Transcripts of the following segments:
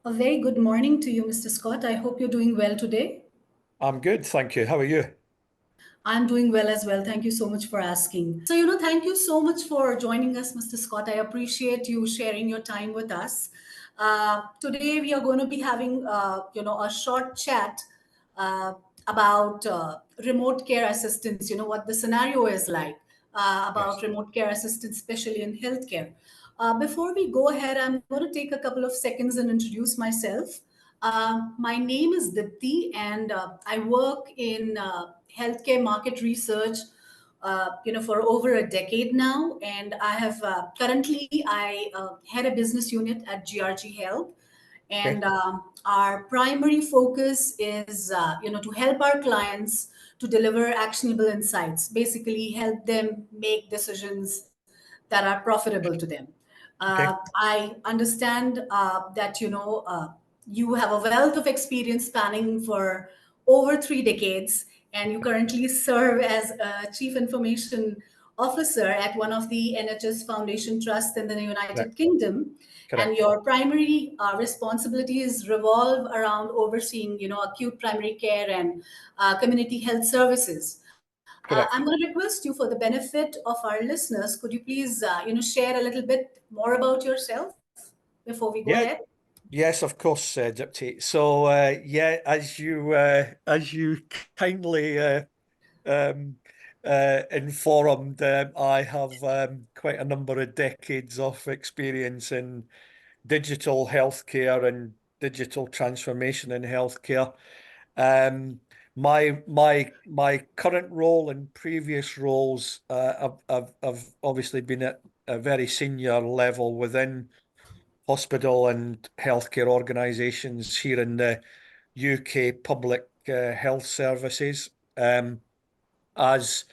A very good morning to you, Mr. Scott. I hope you're doing well today. I'm good, thank you. How are you? I'm doing well as well. Thank you so much for asking. Thank you so much for joining us, Mr. Scott. I appreciate you sharing your time with us. Today, we are going to be having, a short chat uh, about remote care assistance, what the scenario is like about Yes. remote care assistance, especially in healthcare. Before we go ahead, I'm going to take a couple of seconds and introduce myself. My name is Dipti, and I work in healthcare market research. For over a decade now, and I have currently I head a business unit at GRG Health, Okay. and our primary focus is to help our clients to deliver actionable insights, basically help them make decisions that are profitable to them. Okay. I understand that you have a wealth of experience spanning for over 3 decades, and you currently serve as a chief information officer at one of the NHS Foundation trusts in the United Correct. Kingdom. And Correct. your primary responsibilities revolve around overseeing, acute primary care and community health services. I'm Correct. going to request you, for the benefit of our listeners, could you please, share a little bit more about yourself before we go Yeah. ahead? Yes, of course, Dipti. So, yeah, as you kindly um, informed, I have quite a number of decades of experience in digital healthcare and digital transformation in healthcare. Um, my current role and previous roles, have obviously been at a very senior level within hospital and healthcare organisations here in the UK public health services. As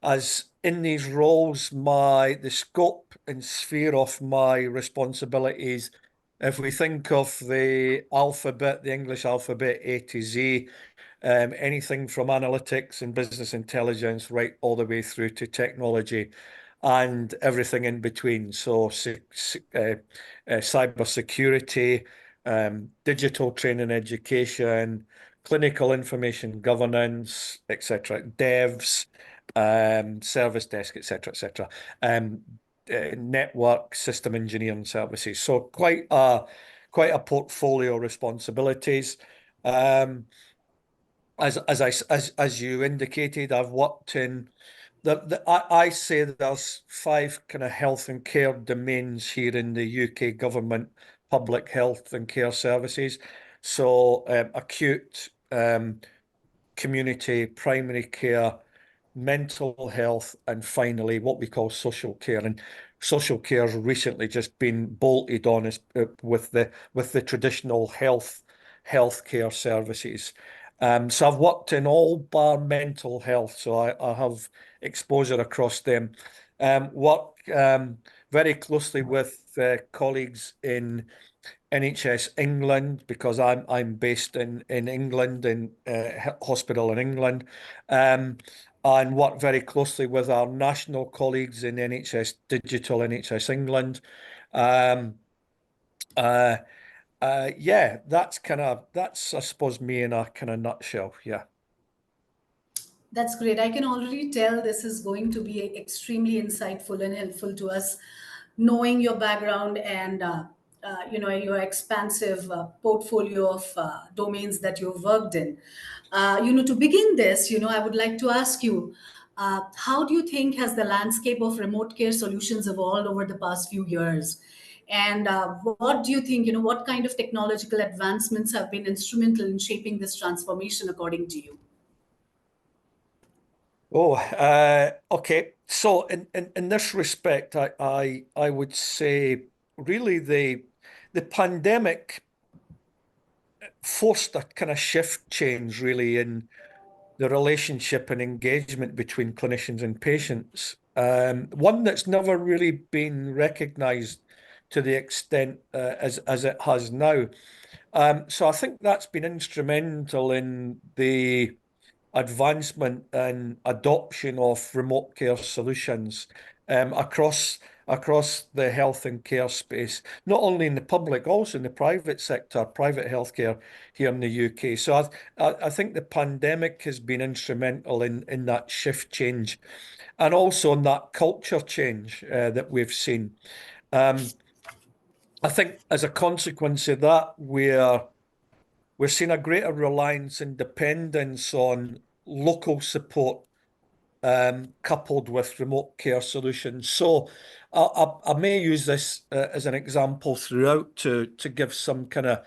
as in these roles, the scope and sphere of my responsibilities, if we think of the alphabet, the English alphabet A to Z, anything from analytics and business intelligence right all the way through to technology and everything in between. So, cyber security, digital training education, clinical information governance, etc., devs, service desk, etc., etc., network system engineering services. So quite a portfolio of responsibilities. Um, as you indicated, I've worked in I say that there's five kind of health and care domains here in the UK government public health and care services. So acute, community, primary care, mental health, and finally what we call social care. And social care has recently just been bolted on as, with the traditional healthcare services. So I've worked in all bar mental health, so I have exposure across them. Work very closely with colleagues in NHS England because I'm based in England in hospital in England, um, and work very closely with our national colleagues in NHS Digital, NHS England. Um, uh, yeah, that's I suppose me in a kind of nutshell. Yeah. That's great. I can already tell this is going to be extremely insightful and helpful to us, knowing your background and your expansive portfolio of domains that you've worked in. To begin this, I would like to ask you, how do you think has the landscape of remote care solutions evolved over the past few years? And what do you think, what kind of technological advancements have been instrumental in shaping this transformation according to you? Oh, okay. So in this respect, I would say really the pandemic forced a kind of shift change really in the relationship and engagement between clinicians and patients. One that's never really been recognized to the extent as it has now. So I think that's been instrumental in the advancement and adoption of remote care solutions across the health and care space, not only in the public, also in the private sector, private healthcare here in the UK. So I think the pandemic has been instrumental in that shift change, and also in that culture change that we've seen. Um, I think as a consequence of that, we're seeing a greater reliance and dependence on local support, coupled with remote care solutions. So I may use this as an example throughout to give some kind of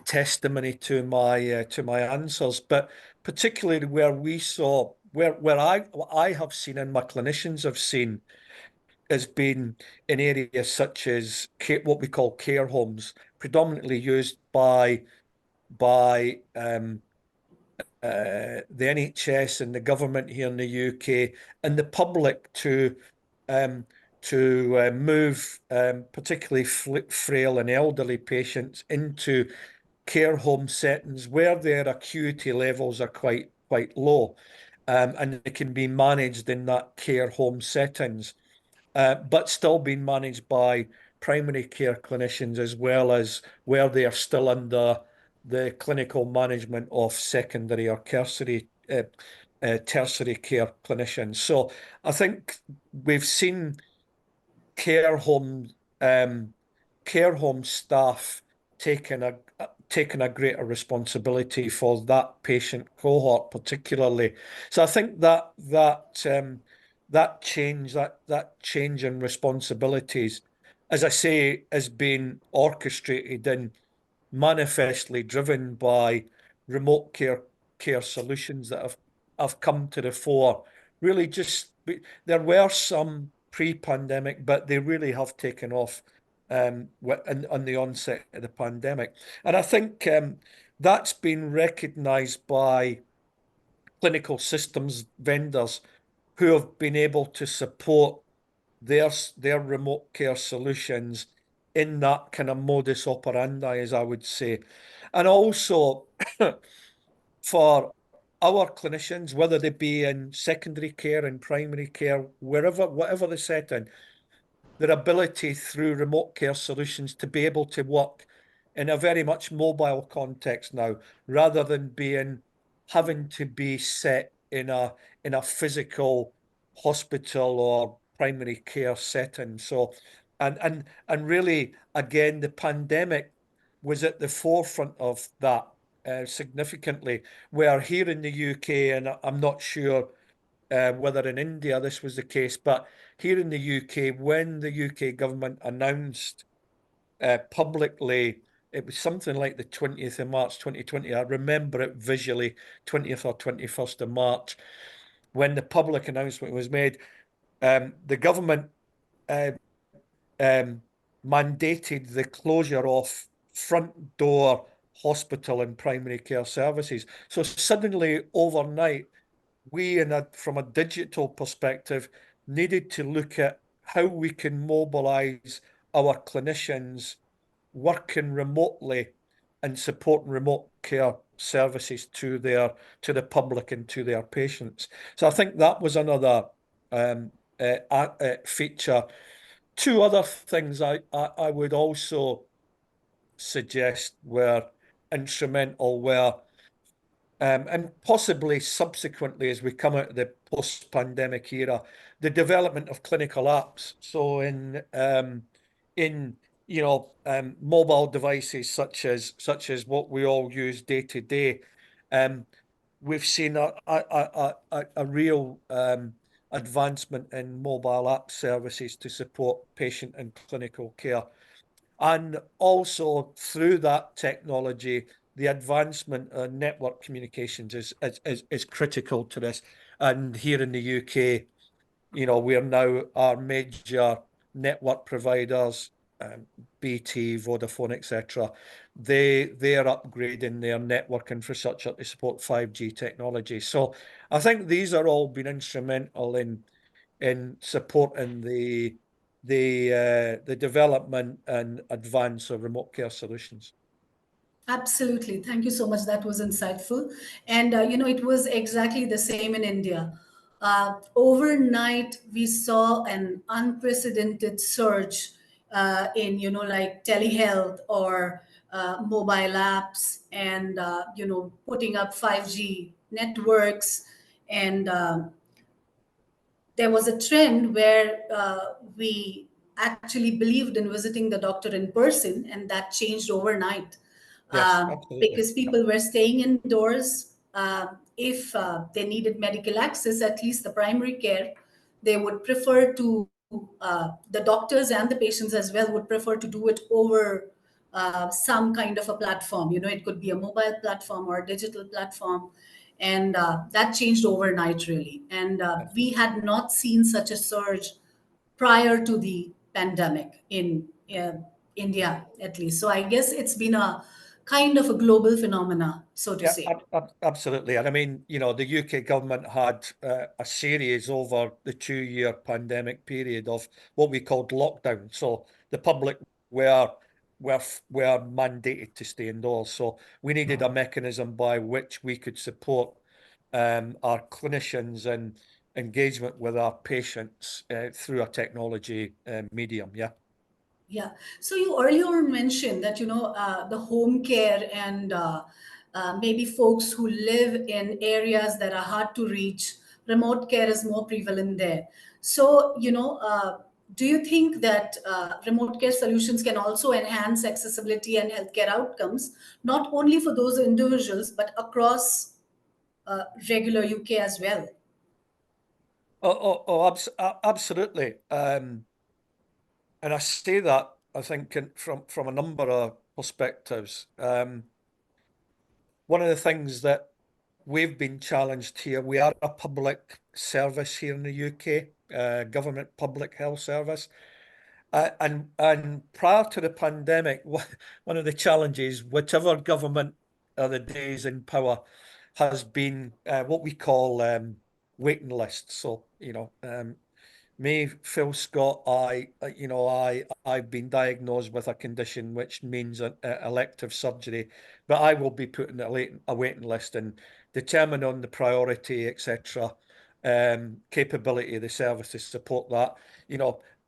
testimony to my answers, but particularly where we saw where I have seen and my clinicians have seen has been in areas such as what we call care homes, predominantly used by the NHS and the government here in the UK and the public um, to move particularly frail and elderly patients into care home settings where their acuity levels are quite low, and they can be managed in that care home settings, but still being managed by primary care clinicians as well as where they are still under the clinical management of secondary or tertiary care clinicians. So I think we've seen care home um, care home staff taking a greater responsibility for that patient cohort, particularly. So I think that change in responsibilities, as I say, has been orchestrated and manifestly driven by remote care solutions that have come to the fore. Really, there were some pre-pandemic, but they really have taken off on the onset of the pandemic. And I think that's been recognised by clinical systems vendors who have been able to support their remote care solutions in that kind of modus operandi, as I would say. And also for our clinicians, whether they be in secondary care and primary care, whatever the setting, their ability through remote care solutions to be able to work in a very much mobile context now, rather than having to be set in a physical hospital or primary care setting. So, and really, again, the pandemic was at the forefront of that significantly. Where here in the UK, and I'm not sure whether in India this was the case, but here in the UK, when the UK government announced publicly, it was something like the 20th of March 2020. I remember it visually, 20th or 21st of March, when the public announcement was made. The government uh, um, mandated the closure of front door hospital and primary care services. So suddenly, overnight, from a digital perspective, needed to look at how we can mobilize our clinicians working remotely and supporting remote care services to the public and to their patients. So I think that was another um, feature. Two other things I would also suggest were instrumental were and possibly subsequently, as we come out of the post-pandemic era, the development of clinical apps. So in mobile devices such as what we all use day to day, um, we've seen a real advancement in mobile app services to support patient and clinical care. And also through that technology, the advancement of network communications is critical to this. And here in the UK, we're now our major network providers, um, BT, Vodafone, etc. They are upgrading their network infrastructure to support 5G technology. So I think these are all been instrumental in supporting the development and advance of remote care solutions. Absolutely. Thank you so much. That was insightful. And, it was exactly the same in India. Overnight we saw an unprecedented surge in, like telehealth or mobile apps, and putting up 5G networks. And there was a trend where we actually believed in visiting the doctor in person, and that changed overnight, Yes, absolutely. because Yeah, people were staying indoors. If they needed medical access, at least the primary care, they would prefer to, the doctors and the patients as well would prefer to do it over some kind of a platform. It could be a mobile platform or a digital platform. And that changed overnight, really. And we had not seen such a surge prior to the pandemic in India, at least. So I guess it's been a kind of a global phenomena, so to yeah, say. absolutely. And I mean, the UK government had a series over the 2-year pandemic period of what we called lockdown. So the public were were mandated to stay indoors. So we needed a mechanism by which we could support our clinicians and engagement with our patients through a technology medium. Yeah. Yeah. So you earlier mentioned that, the home care and maybe folks who live in areas that are hard to reach, remote care is more prevalent there. So, do you think that remote care solutions can also enhance accessibility and healthcare outcomes, not only for those individuals, but across regular UK as well? Absolutely. And I say that, I think, from a number of perspectives. One of the things that we've been challenged here, we are a public service here in the UK, government public health service. And prior to the pandemic, one of the challenges, whichever government of the days in power, has been what we call waiting lists. So, me, Phil Scott, I've been diagnosed with a condition which means a elective surgery, but I will be put in a waiting list and determine on the priority, etc., capability of the service to support that.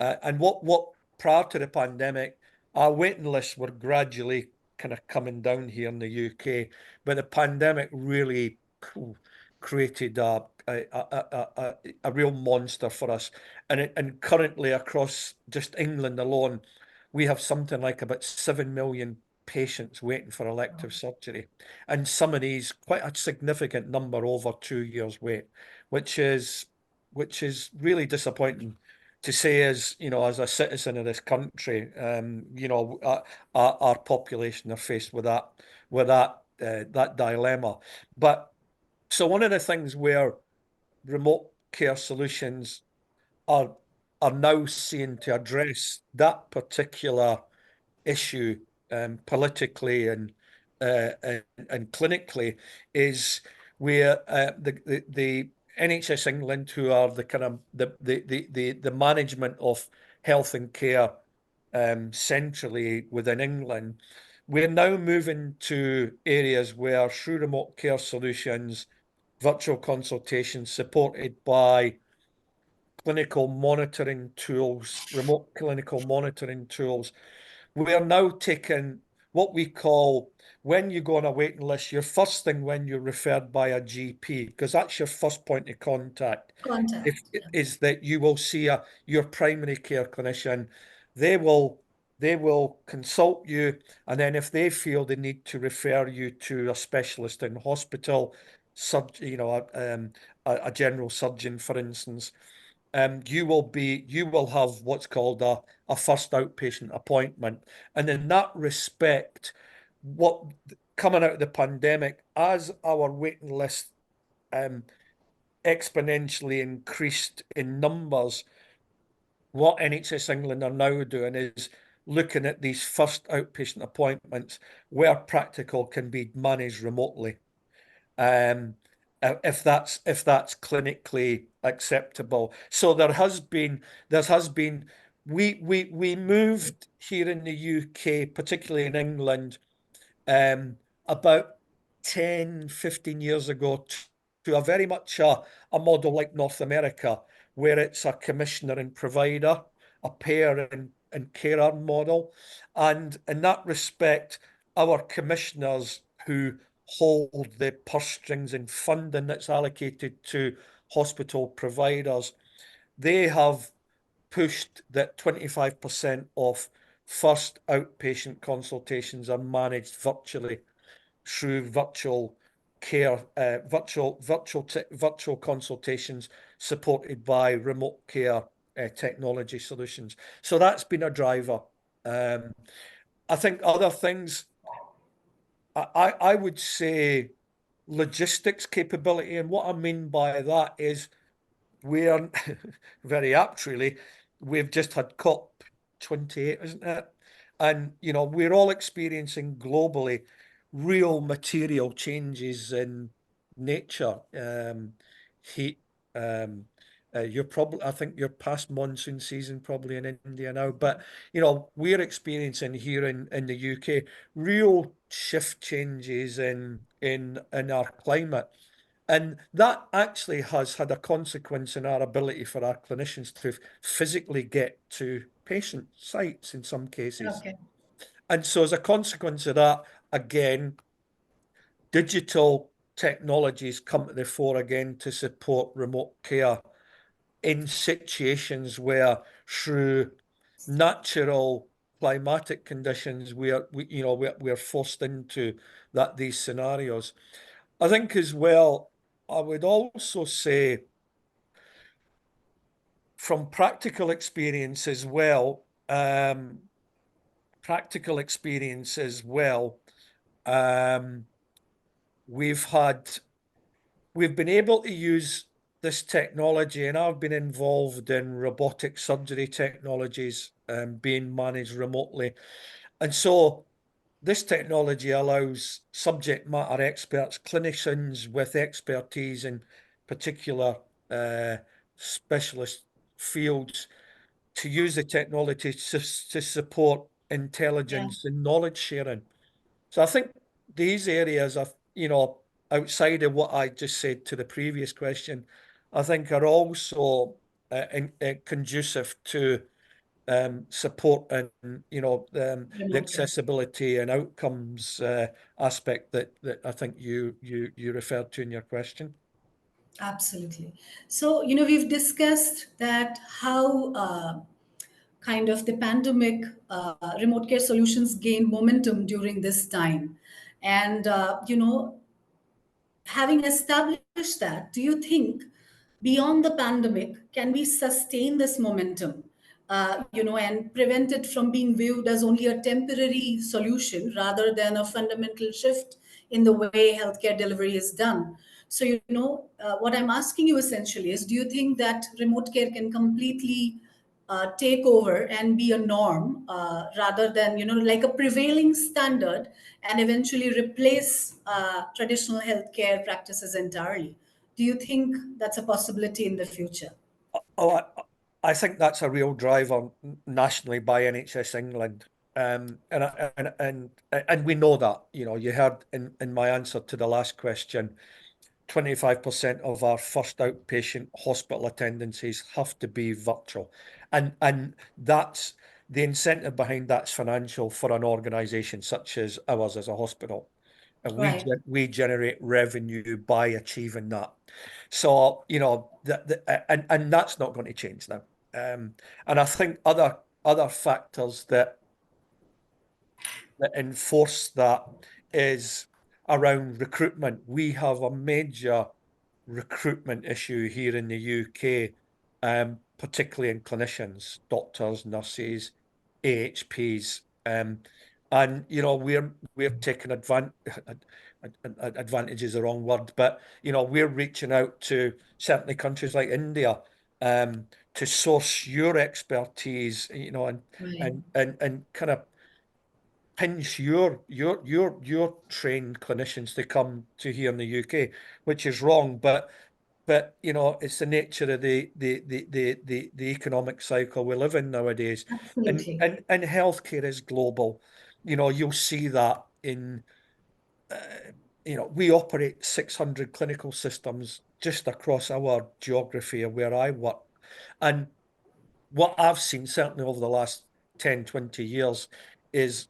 And what prior to the pandemic, our waiting lists were gradually kind of coming down here in the UK, but the pandemic really created a real monster for us. And currently across just England alone, we have something like about 7 million patients waiting for elective surgery. And some of these, quite a significant number over 2 years wait, which is really disappointing to say as, as a citizen of this country. Our population are faced with that dilemma. But so one of the things where remote care solutions are are now seen to address that particular issue politically and clinically is where the NHS England, who are the kind of the management of health and care centrally within England, we're now moving to areas where through remote care solutions, virtual consultations supported by clinical monitoring tools, remote clinical monitoring tools. We are now taking what we call, when you go on a waiting list, your first thing when you're referred by a GP, because that's your first point of contact, if Contact. Yeah. is that you will see your primary care clinician. They will consult you, and then if they feel they need to refer you to a specialist in hospital, a general surgeon, for instance, you will have what's called a first outpatient appointment. And in that respect, what coming out of the pandemic, as our waiting list um, exponentially increased in numbers, what NHS England are now doing is looking at these first outpatient appointments where practical can be managed remotely. Um, if that's clinically acceptable. So there has been we moved here in the UK, particularly in England, about 10, 15 years ago to a very much a model like North America, where it's a commissioner and provider, a payer and carer model. And in that respect, our commissioners who hold the purse strings and funding that's allocated to hospital providers, they have pushed that 25% of first outpatient consultations are managed virtually through virtual care, virtual consultations supported by remote care technology solutions. So that's been a driver. Um, I think other things, I would say logistics capability. And what I mean by that is we're very apt, really. We've just had COP 28, isn't it? And, we're all experiencing globally real material changes in nature, heat. Um, you're probably, I think you're past monsoon season probably in India now, but we're experiencing here in the UK real shift changes in our climate. And that actually has had a consequence in our ability for our clinicians to physically get to patient sites in some cases. Okay. And so, as a consequence of that, again, digital technologies come to the fore again to support remote care in situations where, through natural climatic conditions, we're forced into these scenarios. I think as well, I would also say from practical experience as well, um, we've had we've been able to use this technology, and I've been involved in robotic surgery technologies being managed remotely. And so this technology allows subject matter experts, clinicians with expertise in particular uh, specialist fields, to use the technology to support Yeah. intelligence and knowledge sharing. So I think these areas are, outside of what I just said to the previous question, I think are also conducive to support and the Remote care. accessibility and outcomes aspect that I think you referred to in your question. Absolutely. So, we've discussed that how kind of the pandemic remote care solutions gained momentum during this time. And, having established that, do you think beyond the pandemic, can we sustain this momentum, and prevent it from being viewed as only a temporary solution rather than a fundamental shift in the way healthcare delivery is done? So, what I'm asking you essentially is, do you think that remote care can completely take over and be a norm rather than like a prevailing standard and eventually replace traditional healthcare practices entirely? Do you think that's a possibility in the future? Oh, I think that's a real driver nationally by NHS England. And we know that, you heard in my answer to the last question, 25% of our first outpatient hospital attendances have to be virtual. And that's the incentive behind that's financial for an organisation such as ours as a hospital. And Right. we generate revenue by achieving that. So, and that's not going to change now. And I think other factors that enforce that is around recruitment. We have a major recruitment issue here in the UK, particularly in clinicians, doctors, nurses, AHPs, and we're taking advantage is the wrong word, but we're reaching out to certainly countries like India to source your expertise, and Right. and kind of pinch your trained clinicians to come to here in the UK, which is wrong, but it's the nature of the economic cycle we live in nowadays, and Absolutely. and healthcare is global. You'll see that uh, we operate 600 clinical systems just across our geography of where I work. And what I've seen, certainly over the last 10, 20 years, is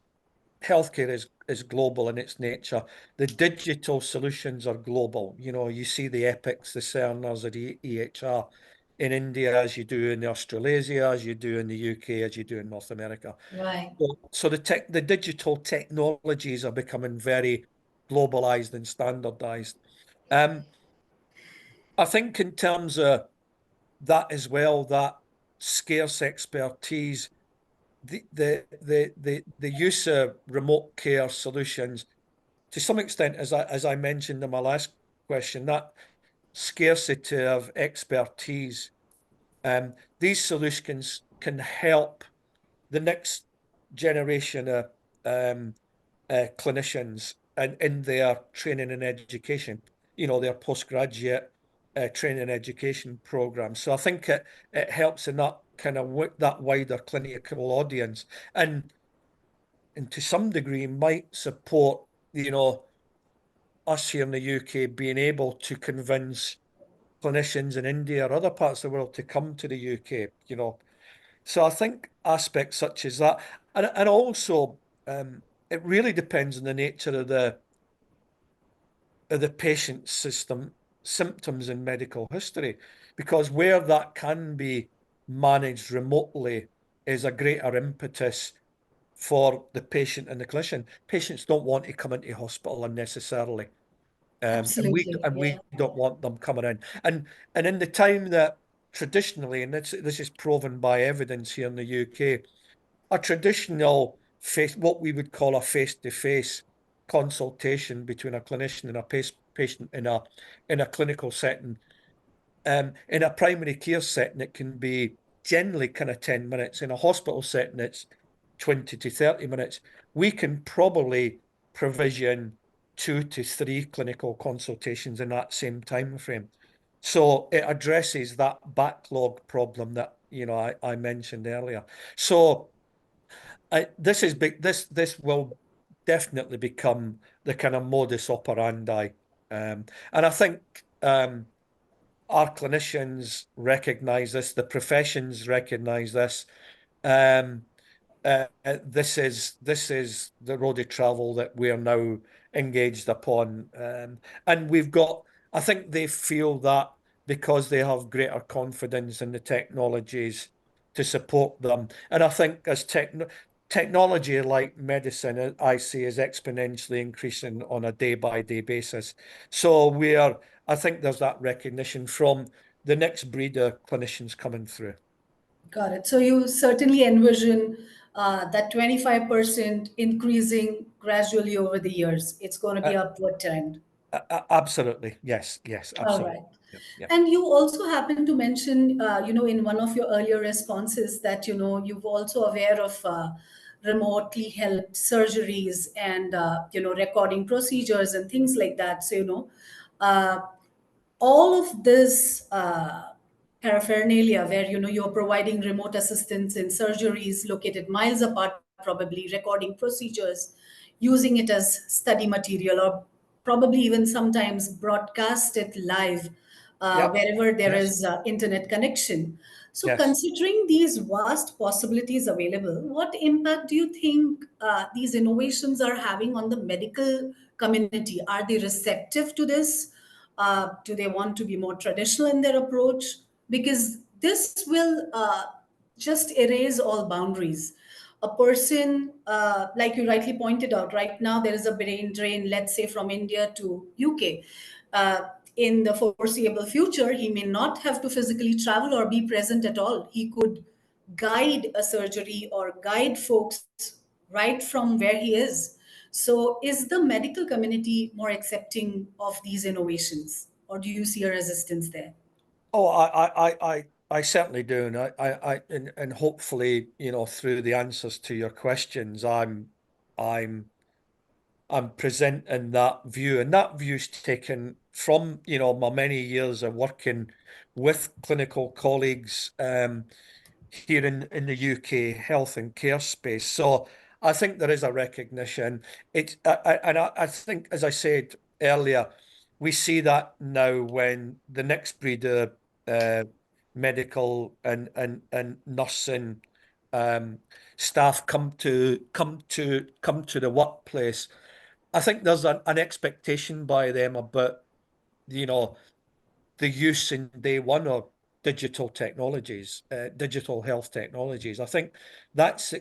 healthcare is global in its nature. The digital solutions are global. You see the Epics, the Cerners, the EHR in India as you do in Australasia, as you do in the UK, as you do in North America. Right. So the digital technologies are becoming very globalized and standardized. Um, I think in terms of that as well, that scarce expertise, the use of remote care solutions to some extent, as I mentioned in my last question, that scarcity of expertise, these solutions can help the next generation of um, clinicians and in their training and education, their postgraduate training and education program. So I think it helps in that kind of that wider clinical audience, and to some degree might support, us here in the UK being able to convince clinicians in India or other parts of the world to come to the UK. So I think aspects such as that, and also it really depends on the nature of the patient's system symptoms and medical history, because where that can be managed remotely is a greater impetus for the patient and the clinician. Patients don't want to come into hospital unnecessarily. And we Absolutely. and Yeah. we don't want them coming in. And in the time that traditionally, and this is proven by evidence here in the UK, a traditional what we would call a face-to-face consultation between a clinician and a patient in a clinical setting. In a primary care setting, it can be generally kind of 10 minutes. In a hospital setting, it's 20 to 30 minutes. We can probably provision 2 to 3 clinical consultations in that same time frame. So it addresses that backlog problem that I mentioned earlier. So this is big. This will definitely become the kind of modus operandi, and I think our clinicians recognize this, the professions recognize this. Um, this is the road of travel that we are now engaged upon, and we've got. I think they feel that because they have greater confidence in the technologies to support them, and I think as technology, like medicine, I see is exponentially increasing on a day-by-day basis. So I think there's that recognition from the next breed of clinicians coming through. Got it. So you certainly envision that 25% increasing gradually over the years. It's going to be Uh, upward trend. Absolutely. Yes. Yes. All Absolutely. right. Yeah. Yeah. And you also happen to mention, in one of your earlier responses that, you've also aware of remotely helped surgeries and, recording procedures and things like that. So, uh, all of this paraphernalia where you're providing remote assistance in surgeries located miles apart, probably recording procedures, using it as study material, or probably even sometimes broadcast it live Yep. wherever there Yes. is internet connection. So Yes. considering these vast possibilities available, what impact do you think these innovations are having on the medical community? Are they receptive to this? Do they want to be more traditional in their approach? Because this will just erase all boundaries. A person, like you rightly pointed out, right now there is a brain drain, let's say from India to UK. In the foreseeable future, he may not have to physically travel or be present at all. He could guide a surgery or guide folks right from where he is. So, is the medical community more accepting of these innovations, or do you see a resistance there? Oh, I certainly do, and and hopefully, through the answers to your questions, I'm I'm presenting that view, and that view's taken from, my many years of working with clinical colleagues, here in the UK health and care space. So I think there is a recognition. And I think, as I said, earlier, we see that now when the next breed of medical and nursing um, staff come to the workplace. I think there's an expectation by them about, you know, the use in day one of digital technologies, digital health technologies. I think that's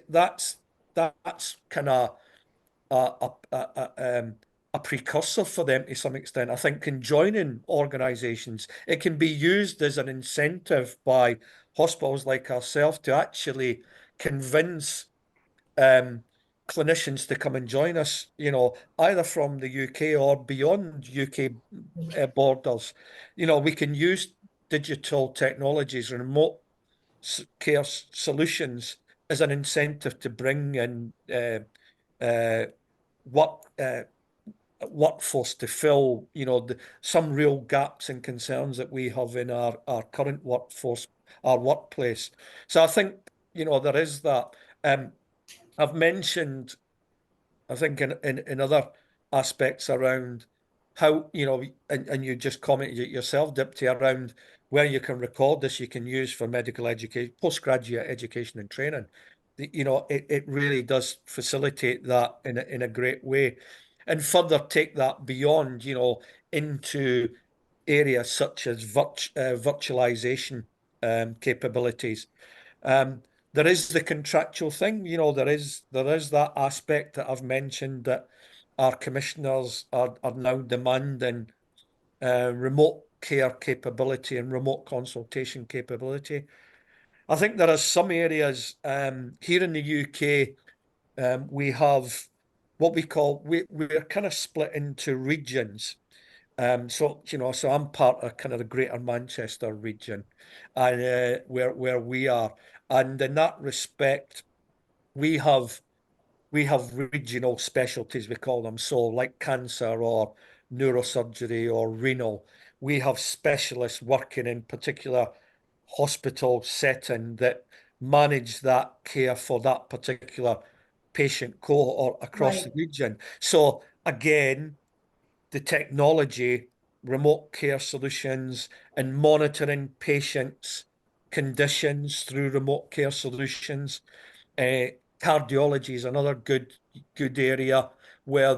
kind of a, a, a precursor for them to some extent. I think in joining organisations, it can be used as an incentive by hospitals like ourselves to actually convince um, clinicians to come and join us, either from the UK or beyond UK borders. We can use digital technologies and remote care solutions as an incentive to bring in uh, work workforce to fill, some real gaps and concerns that we have in our current workforce, our workplace. So I think, there is that. I've mentioned, I think, in other aspects around how, and you just commented it yourself, Dipti, around where you can record this, you can use for medical education, postgraduate education and training. It really does facilitate that in a great way. And further take that beyond, into areas such as virtualization capabilities. Um, there is the contractual thing, there is that aspect that I've mentioned, that our commissioners are now demanding remote care capability and remote consultation capability. I think there are some areas here in the UK. We have what we're kind of split into regions. So I'm part of kind of the Greater Manchester region, and where we are, and in that respect, we have regional specialties, we call them. So, like cancer or neurosurgery or renal, we have specialists working in particular hospital setting that manage that care for that particular patient cohort across the Right. region. So again, the technology, remote care solutions, and monitoring patients' conditions through remote care solutions. Uh, Cardiology is another good area where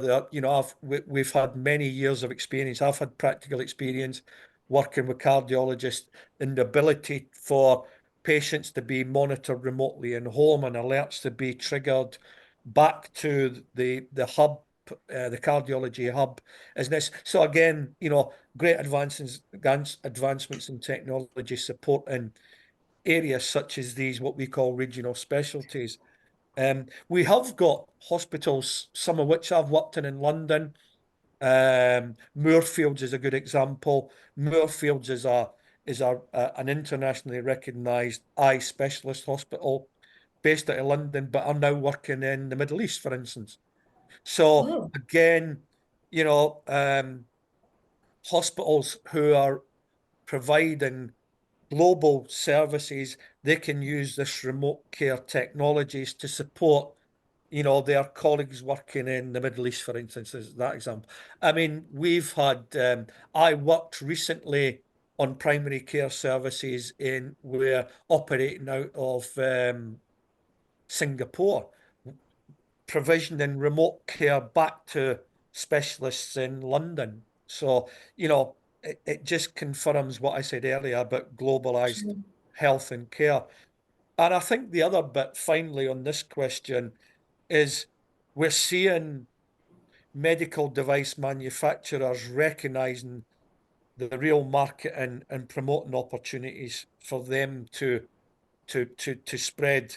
we've had many years of experience. I've had practical experience working with cardiologists, and the ability for patients to be monitored remotely in home and alerts to be triggered back to the hub, the cardiology hub, is this. So again, great advancements in technology supporting areas such as these, what we call regional specialties. We have got hospitals, some of which I've worked in London. Moorfields is a good example. Moorfields is an internationally recognised eye specialist hospital based out of London, but are now working in the Middle East, for instance. So Oh, again, hospitals who are providing global services, they can use this remote care technologies to support, their colleagues working in the Middle East, for instance, is that example. I mean, I worked recently on primary care services we're operating out of Singapore, provisioning remote care back to specialists in London. So, it just confirms what I said earlier about globalized true. health and care. And I think the other bit, finally, on this question is we're seeing medical device manufacturers recognizing the real market and promoting opportunities for them to spread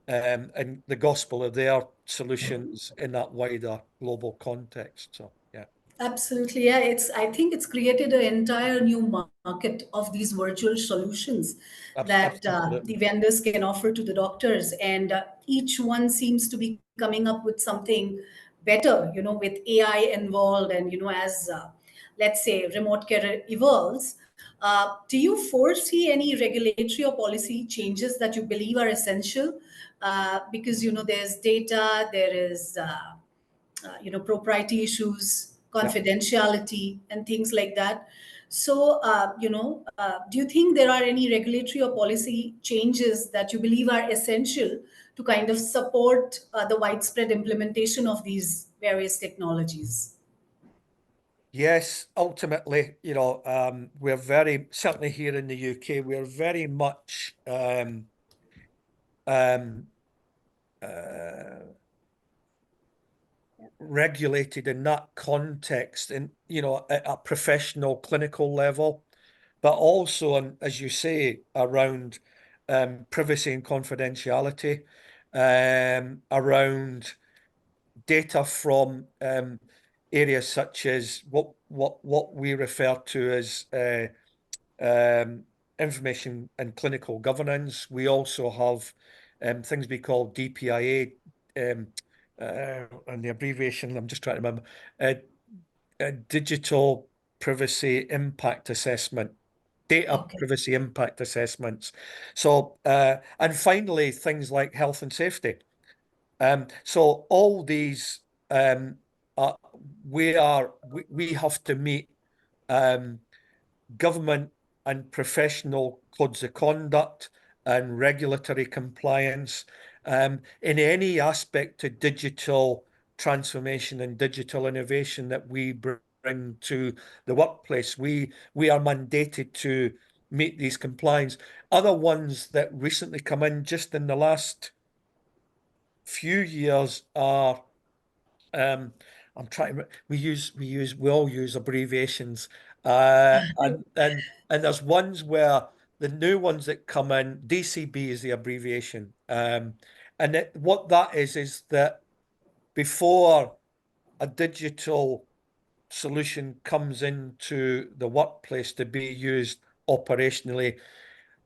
and the gospel of their solutions in that wider global context. So yeah, Absolutely. Yeah, I think it's created an entire new market of these virtual solutions that the absolutely. vendors can offer to the doctors. And each one seems to be coming up with something better, with AI involved. And, as let's say remote care evolves, do you foresee any regulatory or policy changes that you believe are essential? Because, there's data, there is, propriety issues. Yeah. confidentiality, and things like that. So, do you think there are any regulatory or policy changes that you believe are essential to kind of support the widespread implementation of these various technologies? Yes, ultimately, we're very, certainly here in the UK, we're very much um, uh, regulated in that context, in at a professional clinical level, but also, and as you say, around privacy and confidentiality, around data from areas such as what we refer to as um, information and clinical governance. We also have things we call DPIA, um, and the abbreviation, I'm just trying to remember, uh, Digital Privacy Impact Assessment, data Okay. privacy impact assessments. So, and finally, things like health and safety. So all these, um, uh, we have to meet um, government and professional codes of conduct and regulatory compliance in any aspect to digital transformation and digital innovation that we bring to the workplace. We are mandated to meet these compliance. Other ones that recently come in just in the last few years are um, I'm trying to. We all use abbreviations, and there's ones where the new ones that come in. DCB is the abbreviation, and what that is that before a digital solution comes into the workplace to be used operationally,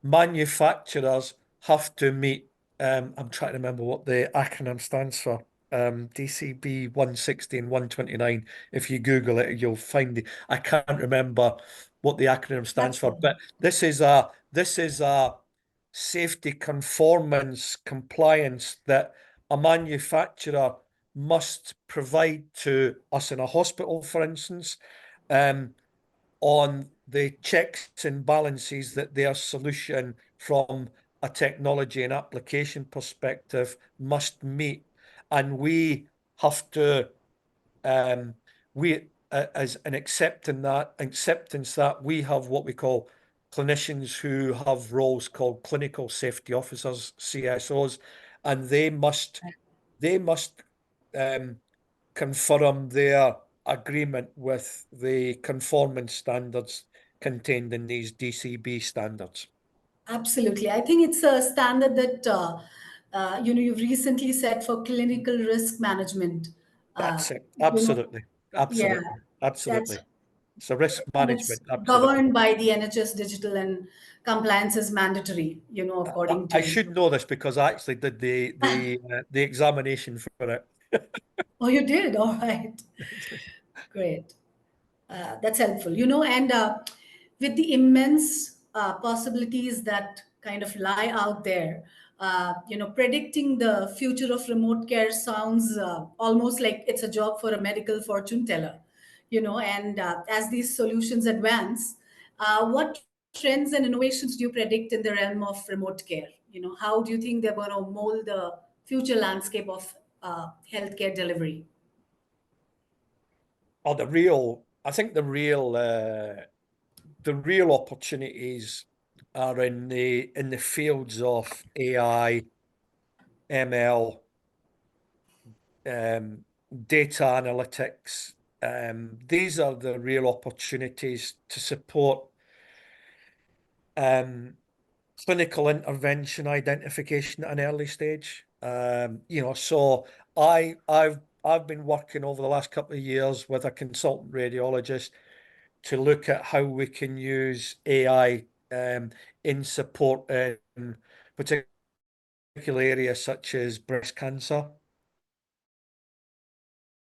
manufacturers have to meet. I'm trying to remember what the acronym stands for. DCB 160 and 129. If you Google it, you'll find it. I can't remember what the acronym stands That's for, fine. but this is a safety conformance compliance that a manufacturer must provide to us in a hospital, for instance. Um, on the checks and balances that their solution from a technology and application perspective must meet. And we have to, we as an acceptance that we have what we call clinicians who have roles called clinical safety officers, CSOs, and they must um, confirm their agreement with the conformance standards contained in these DCB standards. Absolutely. I think it's a standard that you've recently set for clinical risk management. Uh, That's it. you know, Absolutely. yeah, Absolutely. that's Absolutely. So risk and it's management, absolutely. governed by the NHS digital, and compliance is mandatory, according I to. should know this because I actually did the examination for it. Oh, you did? All right. Great. That's helpful, and with the immense possibilities that kind of lie out there, predicting the future of remote care sounds almost like it's a job for a medical fortune teller, and as these solutions advance, what trends and innovations do you predict in the realm of remote care? How do you think they're going to mold the future landscape of healthcare delivery? Or I think the real opportunities are in the fields of AI, ML, um, data analytics. These are the real opportunities to support um, clinical intervention identification at an early stage. So I've been working over the last couple of years with a consultant radiologist to look at how we can use AI in support in particular areas such as breast cancer.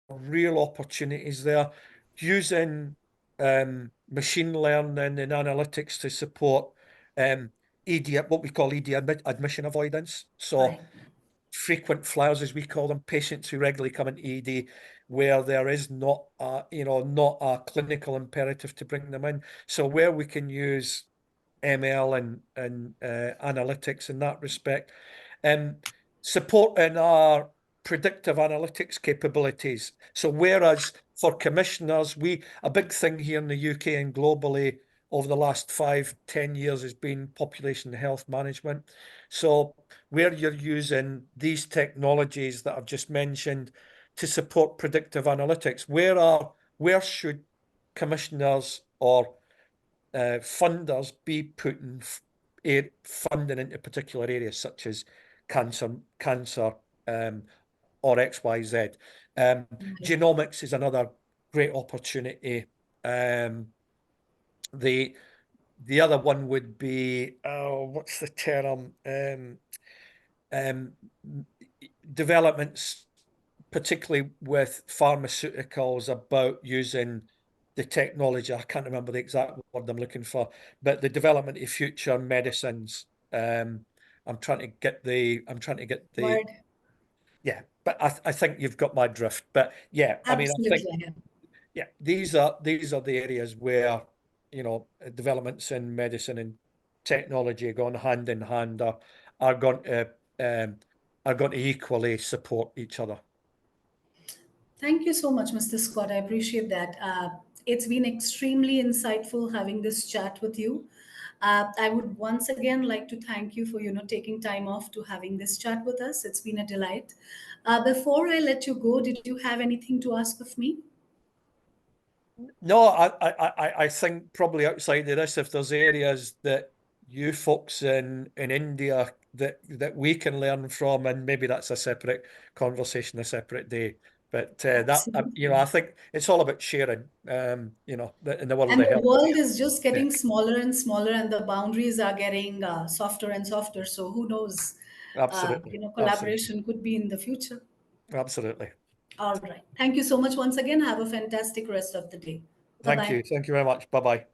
Real opportunities there using machine learning and analytics to support ED, what we call ED admission avoidance. So Right. frequent flyers, as we call them, patients who regularly come into ED where there is not not a clinical imperative to bring them in. So where we can use ML and analytics in that respect, um, supporting our predictive analytics capabilities. So whereas for commissioners, a big thing here in the UK and globally over the last 5-10 years has been population health management. So where you're using these technologies that I've just mentioned to support predictive analytics, where should commissioners or funders be putting funding into particular areas such as cancer, um, or XYZ. Right. Genomics is another great opportunity. The the other one would be, oh, what's the term? Um, Developments, particularly with pharmaceuticals, about using the technology. I can't remember the exact word I'm looking for, but the development of future medicines. I'm trying to get the Word. yeah, but I think you've got my drift. But yeah, I mean, I think Absolutely, I have. yeah, these are the areas where developments in medicine and technology going hand in hand are going to um, are going to equally support each other. Thank you so much, Mr. Scott. I appreciate that. It's been extremely insightful having this chat with you. I would once again like to thank you for taking time off to having this chat with us. It's been a delight. Before I let you go, did you have anything to ask of me? No, I think probably outside of this, if there's areas that you folks in India that we can learn from, and maybe that's a separate conversation, a separate day. But I Absolutely. think it's all about sharing. In the world And of the health world is just getting tech. smaller and smaller, and the boundaries are getting softer and softer. So who knows? Absolutely, absolutely, Collaboration could be in the future. absolutely. All right. Thank you so much once again. Have a fantastic rest of the day. Bye Thank bye. you. Thank you very much. Bye bye.